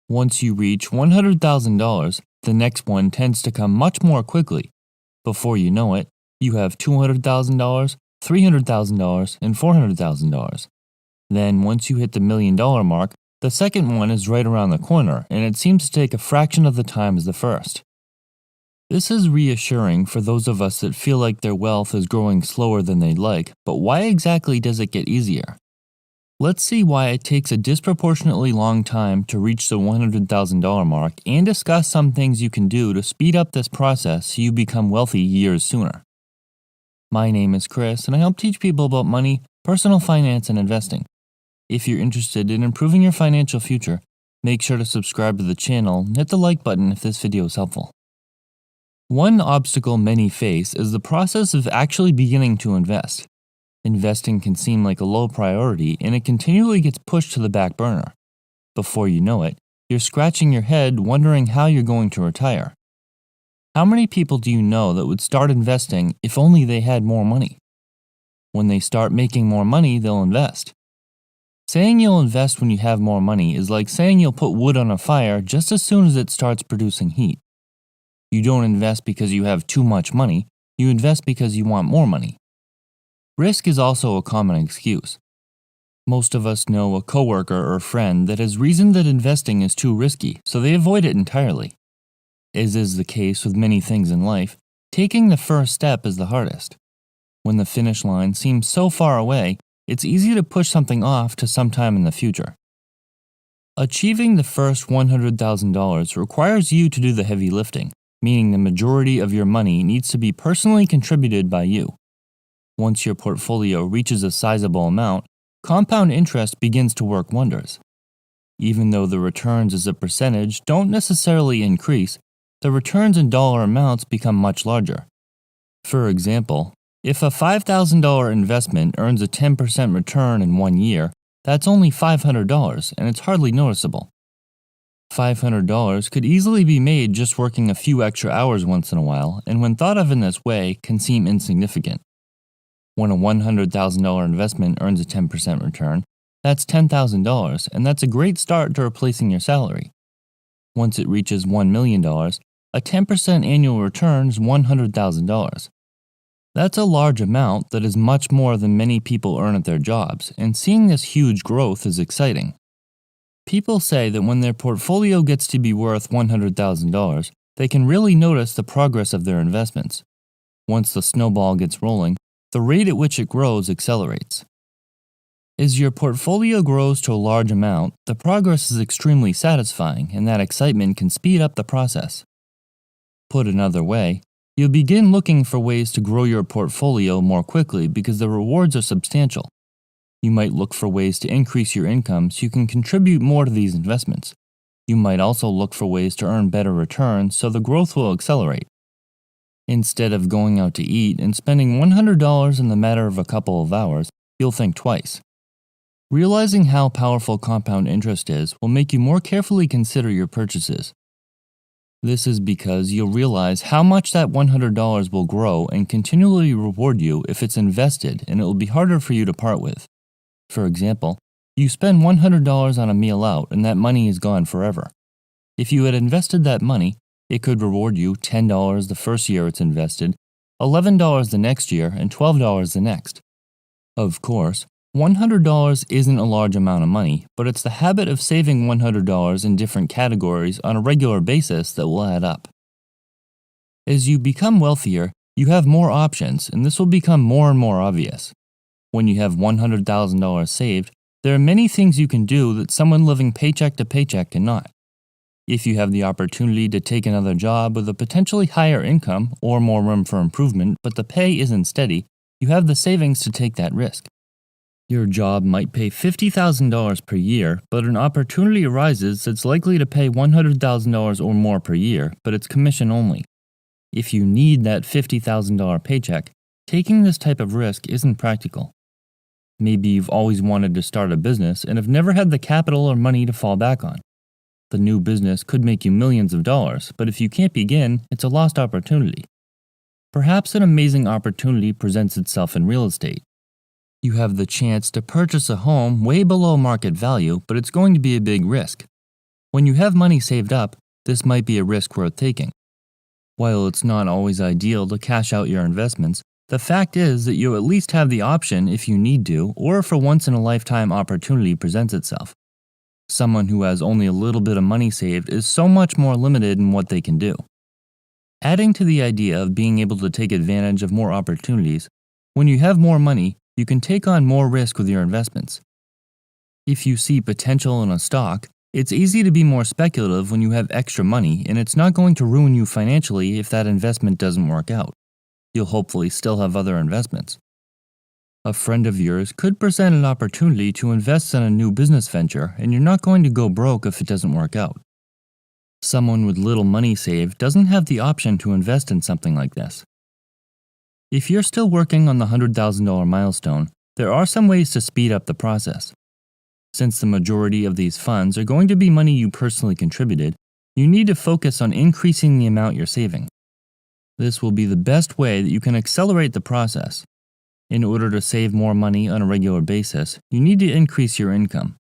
Once you reach $100,000, the next one tends to come much more quickly. Before you know it, you have $200,000, $300,000, and $400,000. Then, once you hit the $1 million mark, the second one is right around the corner, and it seems to take a fraction of the time as the first. This is reassuring for those of us that feel like their wealth is growing slower than they'd like, but why exactly does it get easier? Let's see why it takes a disproportionately long time to reach the $100,000 mark and discuss some things you can do to speed up this process so you become wealthy years sooner. My name is Chris, and I help teach people about money, personal finance, and investing. If you're interested in improving your financial future, make sure to subscribe to the channel and hit the like button if this video is helpful. One obstacle many face is the process of actually beginning to invest. Investing can seem like a low priority, and it continually gets pushed to the back burner. Before you know it, you're scratching your head wondering how you're going to retire. How many people do you know that would start investing if only they had more money? When they start making more money, they'll invest. Saying you'll invest when you have more money is like saying you'll put wood on a fire just as soon as it starts producing heat. You don't invest because you have too much money, you invest because you want more money. Risk is also a common excuse. Most of us know a coworker or friend that has reasoned that investing is too risky, so they avoid it entirely. As is the case with many things in life, taking the first step is the hardest. When the finish line seems so far away, it's easy to push something off to sometime in the future. Achieving the first $100,000 requires you to do the heavy lifting, meaning the majority of your money needs to be personally contributed by you. Once your portfolio reaches a sizable amount, compound interest begins to work wonders. Even though the returns as a percentage don't necessarily increase, the returns in dollar amounts become much larger. For example, if a $5,000 investment earns a 10% return in 1 year, that's only $500, and it's hardly noticeable. $500 could easily be made just working a few extra hours once in a while, and when thought of in this way, can seem insignificant. When a $100,000 investment earns a 10% return, that's $10,000, and that's a great start to replacing your salary. Once it reaches $1 million, a 10% annual return is $100,000. That's a large amount that is much more than many people earn at their jobs, and seeing this huge growth is exciting. People say that when their portfolio gets to be worth $100,000, they can really notice the progress of their investments. Once the snowball gets rolling, the rate at which it grows accelerates. As your portfolio grows to a large amount, the progress is extremely satisfying, and that excitement can speed up the process. Put another way, you'll begin looking for ways to grow your portfolio more quickly because the rewards are substantial. You might look for ways to increase your income so you can contribute more to these investments. You might also look for ways to earn better returns so the growth will accelerate. Instead of going out to eat and spending $100 in the matter of a couple of hours, you'll think twice. Realizing how powerful compound interest is will make you more carefully consider your purchases. This is because you'll realize how much that $100 will grow and continually reward you if it's invested, and it will be harder for you to part with. For example, you spend $100 on a meal out and that money is gone forever. If you had invested that money, it could reward you $10 the first year it's invested, $11 the next year, and $12 the next. Of course, $100 isn't a large amount of money, but it's the habit of saving $100 in different categories on a regular basis that will add up. As you become wealthier, you have more options, and this will become more and more obvious. When you have $100,000 saved, there are many things you can do that someone living paycheck to paycheck cannot. If you have the opportunity to take another job with a potentially higher income or more room for improvement, but the pay isn't steady, you have the savings to take that risk. Your job might pay $50,000 per year, but an opportunity arises that's likely to pay $100,000 or more per year, but it's commission only. If you need that $50,000 paycheck, taking this type of risk isn't practical. Maybe you've always wanted to start a business and have never had the capital or money to fall back on. The new business could make you millions of dollars, but if you can't begin, it's a lost opportunity. Perhaps an amazing opportunity presents itself in real estate. You have the chance to purchase a home way below market value, but it's going to be a big risk. When you have money saved up, this might be a risk worth taking. While it's not always ideal to cash out your investments, the fact is that you at least have the option if you need to or if a once-in-a-lifetime opportunity presents itself. Someone who has only a little bit of money saved is so much more limited in what they can do. Adding to the idea of being able to take advantage of more opportunities, when you have more money, you can take on more risk with your investments. If you see potential in a stock, it's easy to be more speculative when you have extra money, and it's not going to ruin you financially if that investment doesn't work out. You'll hopefully still have other investments. A friend of yours could present an opportunity to invest in a new business venture, and you're not going to go broke if it doesn't work out. Someone with little money saved doesn't have the option to invest in something like this. If you're still working on the $100,000 milestone, there are some ways to speed up the process. Since the majority of these funds are going to be money you personally contributed, you need to focus on increasing the amount you're saving. This will be the best way that you can accelerate the process. In order to save more money on a regular basis, you need to increase your income.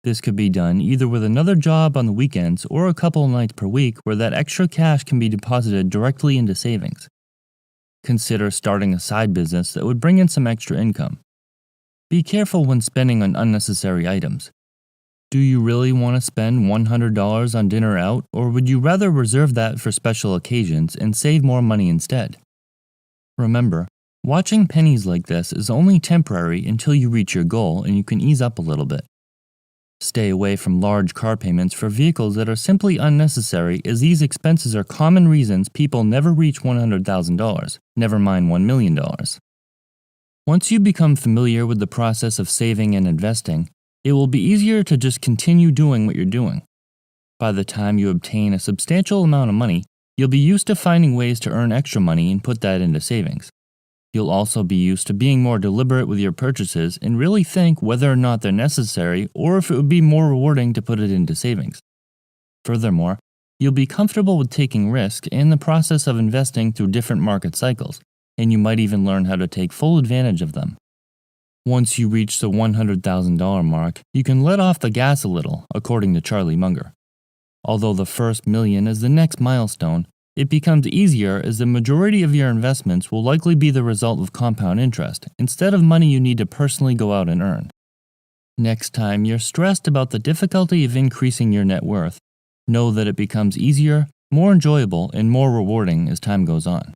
This could be done either with another job on the weekends or a couple of nights per week where that extra cash can be deposited directly into savings. Consider starting a side business that would bring in some extra income. Be careful when spending on unnecessary items. Do you really want to spend $100 on dinner out, or would you rather reserve that for special occasions and save more money instead? Remember, watching pennies like this is only temporary until you reach your goal and you can ease up a little bit. Stay away from large car payments for vehicles that are simply unnecessary, as these expenses are common reasons people never reach $100,000, never mind $1 million. Once you become familiar with the process of saving and investing, it will be easier to just continue doing what you're doing. By the time you obtain a substantial amount of money, you'll be used to finding ways to earn extra money and put that into savings. You'll also be used to being more deliberate with your purchases and really think whether or not they're necessary or if it would be more rewarding to put it into savings. Furthermore, you'll be comfortable with taking risk in the process of investing through different market cycles, and you might even learn how to take full advantage of them. Once you reach the $100,000 mark, you can let off the gas a little, according to Charlie Munger. Although the first million is the next milestone, it becomes easier as the majority of your investments will likely be the result of compound interest, instead of money you need to personally go out and earn. Next time you're stressed about the difficulty of increasing your net worth, know that it becomes easier, more enjoyable, and more rewarding as time goes on.